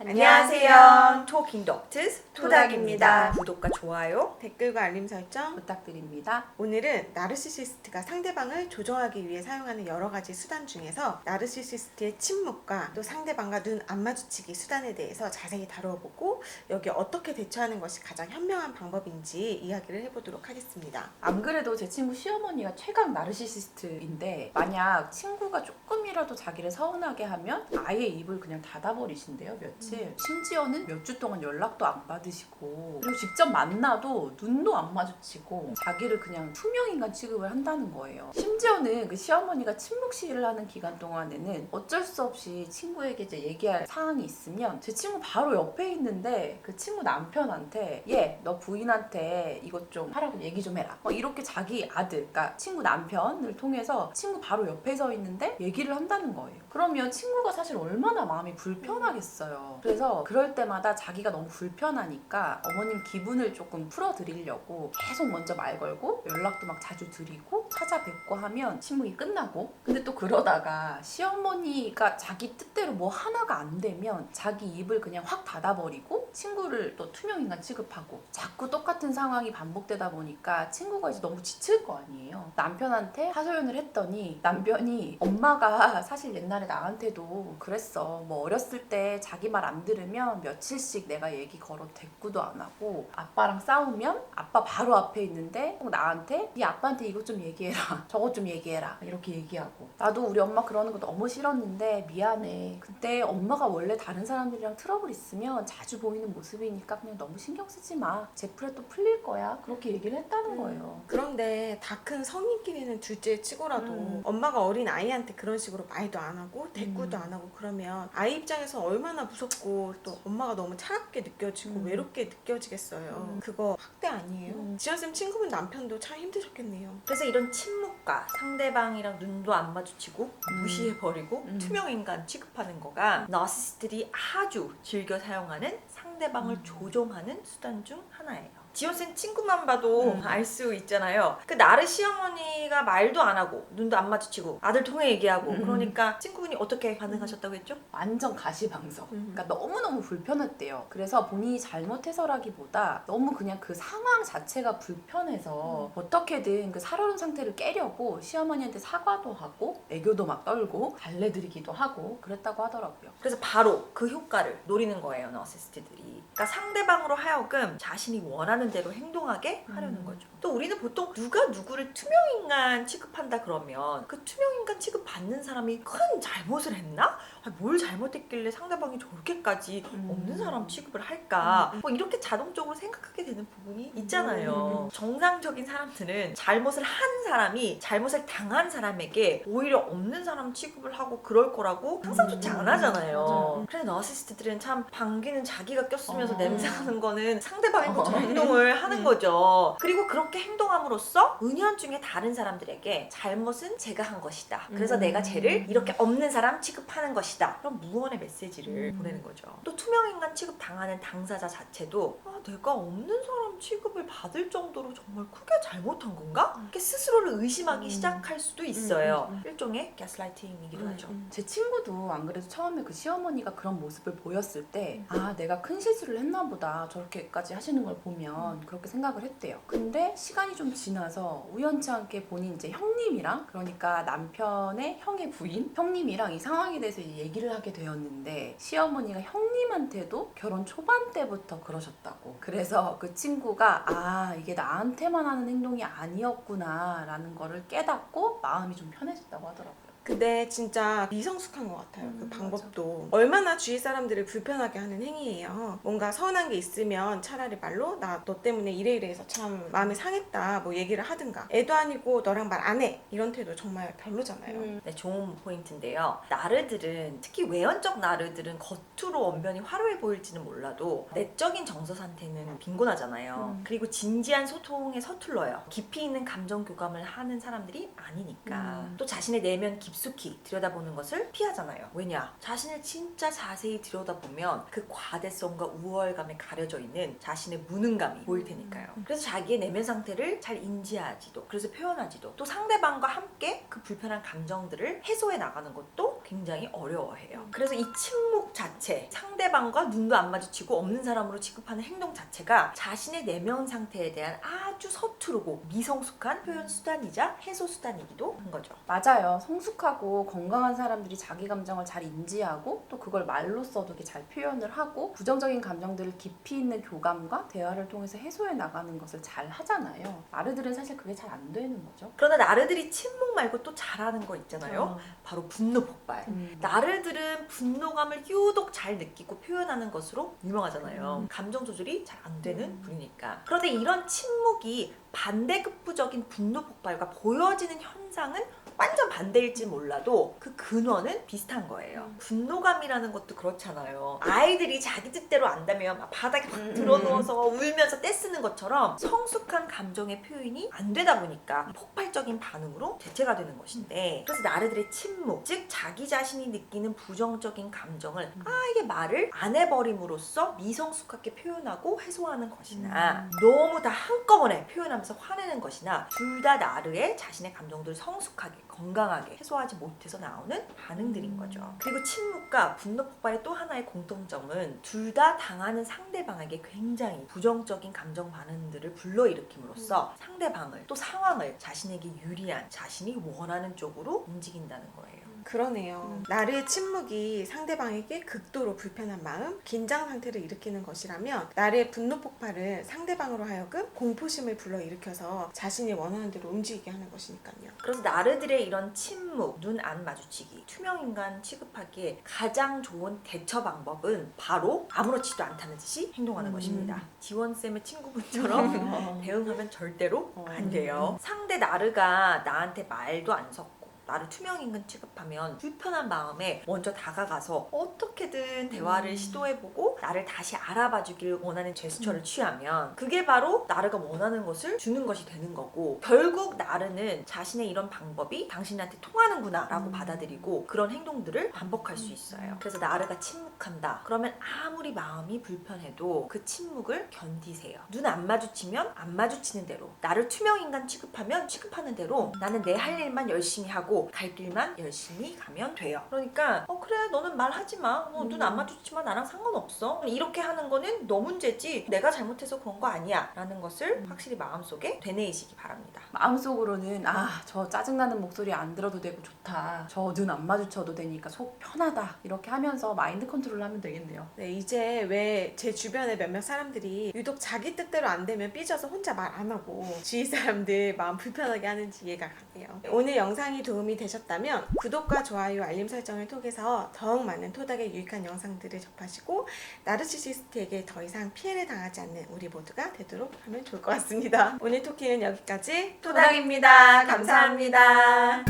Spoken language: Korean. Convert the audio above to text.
안녕하세요. 토킹 덕트스 토닥입니다. 구독과 좋아요, 댓글과 알림 설정 부탁드립니다. 오늘은 나르시시스트가 상대방을 조종하기 위해 사용하는 여러 가지 수단 중에서 나르시시스트의 침묵과 또 상대방과 눈 안 마주치기 수단에 대해서 자세히 다뤄보고 여기에 어떻게 대처하는 것이 가장 현명한 방법인지 이야기를 해보도록 하겠습니다. 안 그래도 제 친구 시어머니가 최강 나르시시스트인데 만약 친구가 조금이라도 자기를 서운하게 하면 아예 입을 그냥 닫아버리신대요, 며칠. 심지어는 몇 주 동안 연락도 안 받으시고 그리고 직접 만나도 눈도 안 마주치고 자기를 그냥 투명인간 취급을 한다는 거예요. 심지어는 그 시어머니가 침묵 시위를 하는 기간 동안에는 어쩔 수 없이 친구에게 이제 얘기할 사항이 있으면 제 친구 바로 옆에 있는데 그 친구 남편한테 얘 너 부인한테 이것 좀 하라고 얘기 좀 해라 이렇게 자기 아들 그러니까 친구 남편을 통해서 친구 바로 옆에 서 있는데 얘기를 한다는 거예요. 그러면 친구가 사실 얼마나 마음이 불편하겠어요. 그래서 그럴 때마다 자기가 너무 불편하니까 어머님 기분을 조금 풀어드리려고 계속 먼저 말 걸고 연락도 막 자주 드리고 찾아뵙고 하면 침묵이 끝나고, 근데 또 그러다가 시어머니가 자기 뜻대로 뭐 하나가 안 되면 자기 입을 그냥 확 닫아버리고 친구를 또 투명인간 취급하고 자꾸 똑같은 상황이 반복되다 보니까 친구가 이제 너무 지칠 거 아니에요. 남편한테 하소연을 했더니 남편이 엄마가 사실 옛날에 나한테도 그랬어. 뭐 어렸을 때 자기 말 안 들으면 며칠씩 내가 얘기 걸어 대꾸도 안 하고 아빠랑 싸우면 아빠 바로 앞에 있는데 꼭 나한테 네 아빠한테 이것 좀 얘기해라 저것 좀 얘기해라 이렇게 얘기하고, 나도 우리 엄마 그러는 거 너무 싫었는데 미안해. 근데 엄마가 원래 다른 사람들이랑 트러블 있으면 자주 보이는 모습이니까 그냥 너무 신경 쓰지 마. 제풀에 또 풀릴 거야. 그렇게 얘기를 했다는 거예요. 그런데 다 큰 성인끼리는 둘째 치고라도 엄마가 어린 아이한테 그런 식으로 말도 안 하고 대꾸도 안 하고 그러면 아이 입장에서 얼마나 무섭고 또 엄마가 너무 차갑게 느껴지고 외롭게 느껴지겠어요. 그거 학대 아니에요? 지연쌤 친구분 남편도 참 힘드셨겠네요. 그래서 이런 침묵과 상대방이랑 눈도 안 마주치고 무시해버리고 투명인간 취급하는 거가 나르시스트들이 아주 즐겨 사용하는 상대방을 조종하는 수단 중 하나예요. 지연쌤 친구만 봐도 알 수 있잖아요. 그 나르 시어머니가 말도 안 하고 눈도 안 마주치고 아들 통해 얘기하고 그러니까 친구분이 어떻게 반응하셨다고 했죠? 완전 가시방석. 그러니까 너무너무 불편했대요. 그래서 본인이 잘못해서라기보다 너무 그냥 그 상황 자체가 불편해서 어떻게든 그 살얼음 상태를 깨려고 시어머니한테 사과도 하고 애교도 막 떨고 달래드리기도 하고 그랬다고 하더라고요. 그래서 바로 그 효과를 노리는 거예요, 나르시스트들이. 그러니까 상대방으로 하여금 자신이 원하는 대로 행동하게 하려는 거죠. 또 우리는 보통 누가 누구를 투명인간 취급한다 그러면 그 투명인간 취급받는 사람이 큰 잘못을 했나? 뭘 잘못했길래 상대방이 저렇게까지 없는 사람 취급을 할까? 뭐 이렇게 자동적으로 생각하게 되는 부분이 있잖아요. 정상적인 사람들은 잘못을 한 사람이 잘못을 당한 사람에게 오히려 없는 사람 취급을 하고 그럴 거라고 상상조차 안 하잖아요. 그래서 나르시스트들은 참 방귀는 자기가 꼈으면서 냄새나는 거는 상대방인 것처럼 행동을 하는 거죠. 그리고 그렇게 행동함으로써 은연중에 다른 사람들에게 잘못은 제가 한 것이다. 그래서 내가 쟤를 이렇게 없는 사람 취급하는 것이다. 그런 무언의 메시지를 보내는 거죠. 또 투명인간 취급 당하는 당사자 자체도 내가 없는 사람 취급을 받을 정도로 정말 크게 잘못한 건가? 이렇게 스스로를 의심하기 시작할 수도 있어요. 일종의 가스라이팅이기도 하죠. 제 친구도 안 그래도 처음에 그 시어머니가 그런 모습을 보였을 때 내가 큰 실수를 했나 보다 저렇게까지 하시는 걸 보면 그렇게 생각을 했대요. 근데 시간이 좀 지나서 우연치 않게 본인 이제 형님이랑, 그러니까 남편의 형의 부인 형님이랑 이 상황에 대해서 얘기를 하게 되었는데 시어머니가 형님한테도 결혼 초반 때부터 그러셨다고. 그래서 그 친구가 이게 나한테만 하는 행동이 아니었구나 라는 거를 깨닫고 마음이 좀 편해졌다고 하더라고요. 근데 진짜 미성숙한 것 같아요. 그 방법도 얼마나 주위 사람들을 불편하게 하는 행위예요. 뭔가 서운한 게 있으면 차라리 말로 나 너 때문에 이래 해서 참 마음이 상했다 뭐 얘기를 하든가, 애도 아니고 너랑 말 안 해 이런 태도 정말 별로잖아요. 네, 좋은 포인트인데요. 나르들은, 특히 외연적 나르들은 겉으로 언변이 화려해 보일지는 몰라도 내적인 정서 상태는 빈곤하잖아요. 그리고 진지한 소통에 서툴러요. 깊이 있는 감정 교감을 하는 사람들이 아니니까. 또 자신의 내면 깊숙이 들여다보는 것을 피하잖아요. 왜냐? 자신을 진짜 자세히 들여다보면 그 과대성과 우월감에 가려져 있는 자신의 무능감이 보일 테니까요. 그래서 자기의 내면 상태를 잘 인지하지도, 그래서 표현하지도, 또 상대방과 함께 그 불편한 감정들을 해소해 나가는 것도 굉장히 어려워해요. 그래서 이 침묵 자체, 상대방과 눈도 안 마주치고 없는 사람으로 취급하는 행동 자체가 자신의 내면 상태에 대한 아주 서투르고 미성숙한 표현 수단이자 해소 수단이기도 한 거죠. 맞아요. 성숙하고 건강한 사람들이 자기 감정을 잘 인지하고 또 그걸 말로써도 이렇게 잘 표현을 하고 부정적인 감정들을 깊이 있는 교감과 대화를 통해서 해소해 나가는 것을 잘 하잖아요. 나르들은 사실 그게 잘 안 되는 거죠. 그러나 나르들이 침묵 말고 또 잘하는 거 있잖아요. 바로 분노 폭발. 나르들은 분노감을 유독 잘 느끼고 표현하는 것으로 유명하잖아요. 감정 조절이 잘 안 되는 분이니까. 그런데 이런 침묵이 반대급부적인 분노 폭발과 보여지는 현상은 완전 반대일지 몰라도 그 근원은 비슷한 거예요. 분노감이라는 것도 그렇잖아요. 아이들이 자기 뜻대로 안다면 막 바닥에 막 드러누워서 울면서 떼쓰는 것처럼 성숙한 감정의 표현이 안 되다 보니까 폭발적인 반응으로 대체가 되는 것인데, 그래서 나르들의 침묵, 즉 자기 자신이 느끼는 부정적인 감정을 아예 말을 안 해버림으로써 미성숙하게 표현하고 해소하는 것이나 너무 다 한꺼번에 표현하면서 화내는 것이나 둘 다 나르의 자신의 감정들을 성숙하게 건강하게 해소하지 못해서 나오는 반응들인 거죠. 그리고 침묵과 분노 폭발의 또 하나의 공통점은 둘 다 당하는 상대방에게 굉장히 부정적인 감정 반응들을 불러일으킴으로써 상대방을 또 상황을 자신에게 유리한 자신이 원하는 쪽으로 움직인다는 거예요. 그러네요. 나르의 침묵이 상대방에게 극도로 불편한 마음, 긴장 상태를 일으키는 것이라면 나르의 분노 폭발은 상대방으로 하여금 공포심을 불러일으켜서 자신이 원하는 대로 움직이게 하는 것이니까요. 그래서 나르들의 이런 침묵, 눈 안 마주치기, 투명인간 취급하기에 가장 좋은 대처 방법은 바로 아무렇지도 않다는 듯이 행동하는 것입니다. 지원쌤의 친구분처럼 대응하면 절대로 안 돼요. 상대 나르가 나한테 말도 안 섞고 나를 투명인간 취급하면 불편한 마음에 먼저 다가가서 어떻게든 대화를 시도해보고 나를 다시 알아봐주길 원하는 제스처를 취하면 그게 바로 나르가 원하는 것을 주는 것이 되는 거고, 결국 나르는 자신의 이런 방법이 당신한테 통하는구나 라고 받아들이고 그런 행동들을 반복할 수 있어요. 그래서 나르가 침묵한다 그러면 아무리 마음이 불편해도 그 침묵을 견디세요. 눈 안 마주치면 안 마주치는 대로, 나를 투명인간 취급하면 취급하는 대로 나는 내 할 일만 열심히 하고 갈 길만 열심히 가면 돼요. 그러니까 그래 너는 말하지 마, 눈 안 마주치지만 나랑 상관없어, 이렇게 하는 거는 너 문제지 내가 잘못해서 그런 거 아니야 라는 것을 확실히 마음속에 되뇌이시기 바랍니다. 마음속으로는 저 짜증나는 목소리 안 들어도 되고 좋다, 저 눈 안 마주쳐도 되니까 속 편하다, 이렇게 하면서 마인드 컨트롤 하면 되겠네요. 네, 이제 왜 제 주변에 몇몇 사람들이 유독 자기 뜻대로 안 되면 삐져서 혼자 말 안 하고 주위 사람들 마음 불편하게 하는지 이해가 가네요. 오늘 영상이 도움이 되셨다면 구독과 좋아요, 알림 설정을 통해서 더욱 많은 토닥의 유익한 영상들을 접하시고 나르시시스트에게 더 이상 피해를 당하지 않는 우리 모두가 되도록 하면 좋을 것 같습니다. 오늘 토끼는 여기까지. 토닥입니다. 감사합니다.